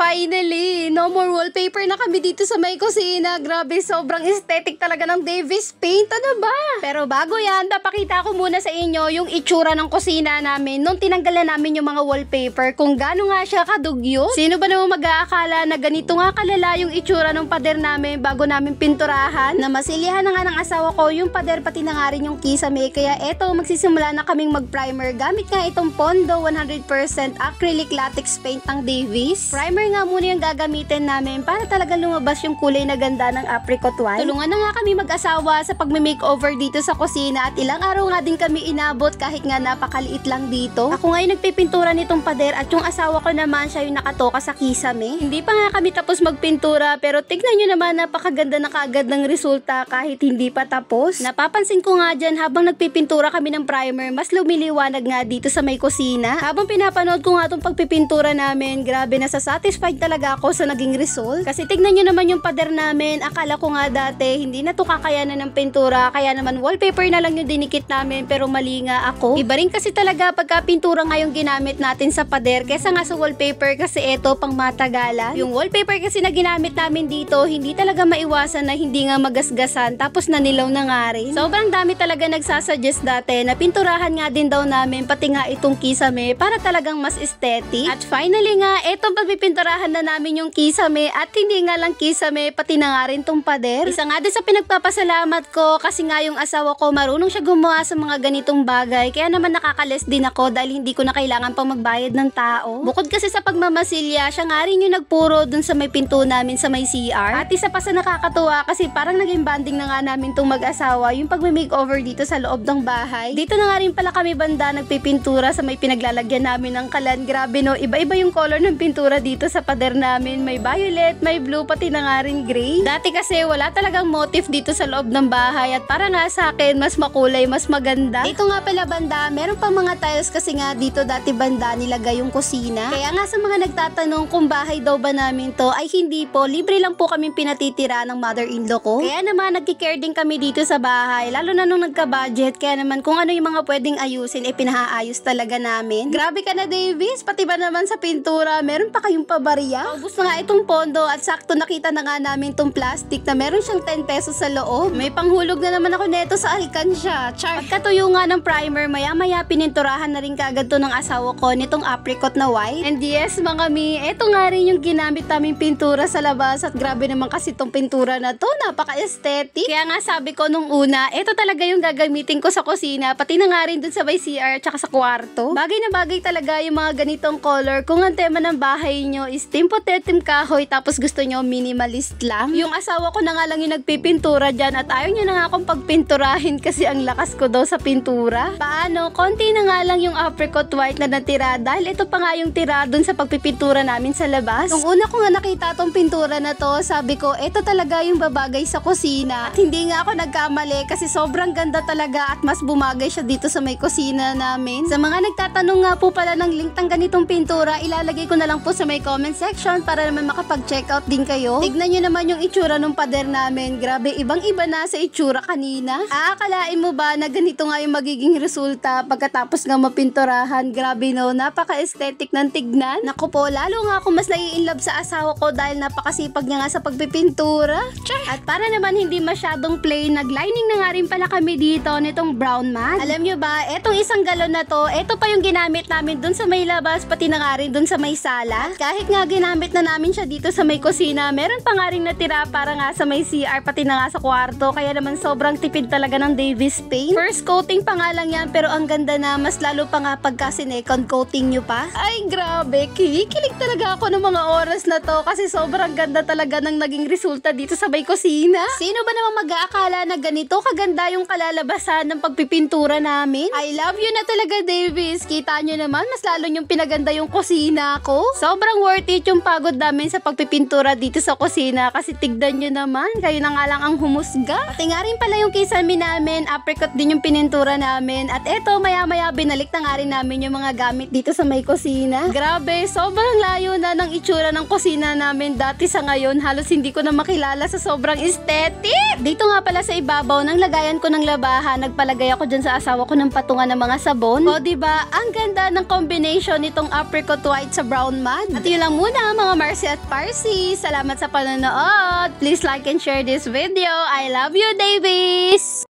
finally! No more wallpaper na kami dito sa may kusina. Grabe, sobrang aesthetic talaga ng Davis paint. Ano ba? Pero bago yan, papakita ko muna sa inyo yung itsura ng kusina namin nung tinanggalan namin yung mga wallpaper. Kung gaano nga siya kadugyo. Sino ba naman mag-aakala na ganito nga kalala yung itsura ng pader namin bago namin pinturahan? Na masilihan na nga ng asawa ko yung pader pati na nga rin yung kisame. Kaya eto, magsisimula na kaming mag-primer. Gamit nga itong Pondo 100% acrylic latex paint ng Davis. Primer nga muna yung gagamitin namin para talaga lumabas yung kulay na ganda ng apricot wine. Tulungan na nga kami mag-asawa sa pagme-makeover dito sa kusina at ilang araw nga din kami inabot kahit nga napakaliit lang dito. Ako ngayon nagpipintura nitong pader at yung asawa ko naman siya yung nakatoka sa kisame. Hindi pa nga kami tapos magpintura pero tignan nyo naman napakaganda na kaagad ng resulta kahit hindi pa tapos. Napapansin ko nga dyan habang nagpipintura kami ng primer mas lumiliwanag nga dito sa may kusina. Habang pinapanood ko nga itong pagpipintura namin, grabe nasasatisfied talaga ako sa naging result. Kasi tignan nyo naman yung pader namin, akala ko nga dati hindi na to kakayanan ng pintura kaya naman wallpaper na lang yung dinikit namin pero mali nga ako. Iba rin kasi talaga pagka pintura nga yung ginamit natin sa pader kesa nga sa wallpaper kasi eto pang matagalan. Yung wallpaper kasi na ginamit namin dito hindi talaga maiwasan na hindi nga magasgasan tapos nanilaw na nga rin. Sobrang dami talaga nagsasuggest dati na pinturahan nga din daw namin pati nga itong kisame para talagang mas aesthetic. At finally nga, etong pagpipinturahan na namin yung kisame at hindi nga lang kisame, pati na nga rin tong pader. Isa nga din sa pinagpapasalamat ko kasi nga yung asawa ko marunong siya gumawa sa mga ganitong bagay kaya naman nakakales din ako dahil hindi ko na kailangan pang magbayad ng tao. Bukod kasi sa pagmamasilya, siya nga rin yung nagpuro dun sa may pinto namin sa may CR. At isa pa sa nakakatuwa kasi parang naging banding na nga namin tong mag-asawa yung pagme-makeover dito sa loob ng bahay. Dito na nga rin pala kami banda nagpipintura sa may pinaglalagyan namin ng kalan. Grabe no, iba-iba yung color ng pintura dito sa pader namin. May violet, may blue, pati na nga rin gray. Dati kasi wala talagang motif dito sa loob ng bahay at para nga sa akin mas makulay, mas maganda. Dito nga pala banda, meron pa mga tiles kasi nga dito dati banda nilagay yung kusina. Kaya nga sa mga nagtatanong kung bahay daw ba namin to ay hindi po, libre lang po kaming pinatitira ng mother-in-law ko. Kaya naman nagki-care din kami dito sa bahay, lalo na nung nagka-budget. Kaya naman kung ano yung mga pwedeng ayusin ay pinahaayos talaga namin. Grabe ka na Davis, pati ba naman sa pintura, meron pa kayong pabarya? Ubus na nga itong pondo at sakto nakita na nga namin itong plastic na meron siyang 10 pesos sa loob. May panghulog na naman ako neto sa alkansya. Char. Pagkatuyo nga ng primer, maya-maya pininturahan na rin kagad to ng asawa ko nitong apricot na white. And yes mga mi, eto nga rin yung ginamit naming pintura sa labas at grabe naman kasi itong pintura na to, napaka-aesthetic. Kaya nga sabi ko nung una, eto talaga yung gagamitin ko sa kusina, pati na nga rin dun sa may CR tsaka sa kwarto. Bagay na bagay talaga yung mga ganitong color kung ang tema ng bahay nyo is team kahoy tapos gusto nyo minimalist lang. Yung asawa ko na nga lang yung nagpipintura dyan at ayaw niya na nga akong pagpinturahin kasi ang lakas ko daw sa pintura. Paano? Konti na nga lang yung apricot white na natira dahil ito pa nga yung tira dun sa pagpipintura namin sa labas. Nung una ko nga nakita tong pintura na to, sabi ko ito talaga yung babagay sa kusina at hindi nga ako nagkamali kasi sobrang ganda talaga at mas bumagay siya dito sa may kusina namin. Sa mga nagtatanong nga po pala ng link ng ganitong pintura, ilalagay ko na lang po sa may comment section para naman makapag-check out din kayo. Tignan nyo naman yung itsura ng pader namin. Grabe, ibang-iba na sa itsura kanina. Aakalain mo ba na ganito nga yung magiging resulta pagkatapos nga mapinturahan? Grabe no, napaka-aesthetic ng tignan. Naku po, lalo nga ako mas nai-inlove sa asawa ko dahil napakasipag niya nga sa pagpipintura. At para naman hindi masyadong plain, naglining na nga rin pala kami dito nitong brown mat. Alam nyo ba, etong isang galon na to, eto pa yung ginamit namin dun sa may labas, pati na nga rin dun sa may sala. Kahit nga ginamit na namin siya dito sa may kusina, meron pa nga rin natira para nga sa may CR, pati na nga sa kwarto. Kaya naman sobrang tipid talaga ng Davis paint. First coating pa nga lang yan, pero ang ganda na, mas lalo pa nga pagka sinecond coating nyo pa. Ay grabe, kikilig talaga ako ng mga oras na to kasi sobrang ganda talaga ng naging resulta dito sa may kusina. Sino ba namang mag-aakala na ganito kaganda yung kalalabasan ng pagpipintura namin? I love you na talaga Davis. Kita nyo naman, mas lalo yung pinaganda yung kusina ko. Sobrang worth it yung pagod namin sa pagpipintura dito sa kusina kasi tignan nyo naman, kayo na nga lang ang humusga. Pati nga rin pala yung kisame namin, apricot din yung pinintura namin. At eto, maya-maya binalik na nga rin namin yung mga gamit dito sa may kusina. Grabe, sobrang layo na ng itsura ng kusina namin dati sa ngayon. Halos hindi ko na makilala sa sobrang aesthetic. Dito nga pala sa ibabaw ng lagayan ko ng labahan, nagpalagay ako dyan sa asawa ko ng patungan ng mga sabon. O diba, ang ganda ng combination nitong apricot white sa brown mat. At yun lang muna mga Marcy at Parsi. Salamat sa panonood. Please like and share this video. I love you, Davies!